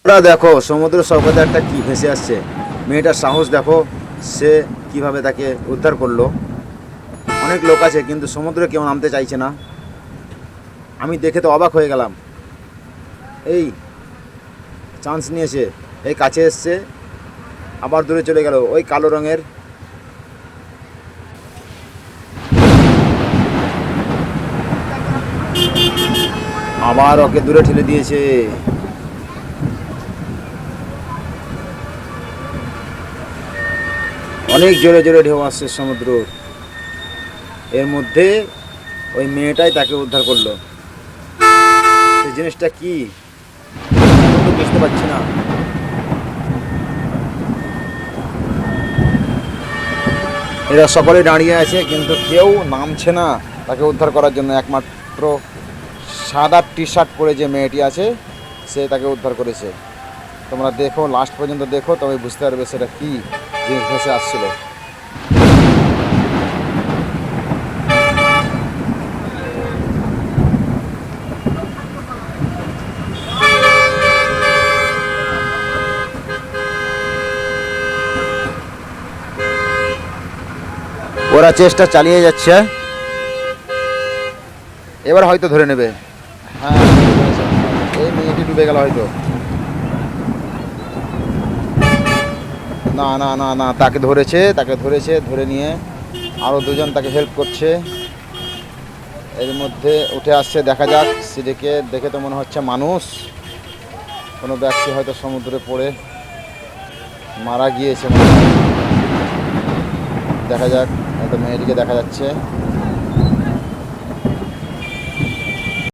ওরা দেখো সমুদ্র সৈকতে একটা কি ভেসে আসছে, মেয়েটার সাহস দেখো, সে কিভাবে তাকে উদ্ধার করলো। অনেক লোক আছে কিন্তু সমুদ্রে কেউ নামতে চাইছে না। আমি দেখে তো অবাক হয়ে গেলাম। এই চান্স নিয়েছে, এই কাছে এসছে, আবার দূরে চলে গেল। ওই কালো রঙের আবার ওকে দূরে ঠেলে দিয়েছে। অনেক জোরে জোরে ঢেউ আসছে সমুদ্র, এর মধ্যে ওই মেয়েটাই তাকে উদ্ধার করলো। সেই জিনিসটা কি এখন তো বুঝতে পারছি না। এরা সকলে দাঁড়িয়ে আছে কিন্তু কেউ নামছে না তাকে উদ্ধার করার জন্য। একমাত্র সাদা টি শার্ট পরে যে মেয়েটি আছে সে তাকে উদ্ধার করেছে। তোমরা দেখো, লাস্ট পর্যন্ত দেখো, তবে বুঝতে পারবে সেটা কী জিনিস ভেসে আসছিল। ওরা চেষ্টা চালিয়ে যাচ্ছে, এবার হয়তো ধরে নেবে। হ্যাঁ, এই মেয়েটি ডুবে গেল হয়তো। না না না না, তাকে ধরেছে, ধরে নিয়ে আরও দুজন তাকে হেল্প করছে। এর মধ্যে উঠে আসছে, দেখা যাক সেদিকে। দেখে তো মনে হচ্ছে মানুষ, কোনো ব্যক্তি হয়তো সমুদ্রে পড়ে মারা গিয়েছে মনে হয়। দেখা যাক, হয়তো মেয়েটিকে দেখা যাচ্ছে।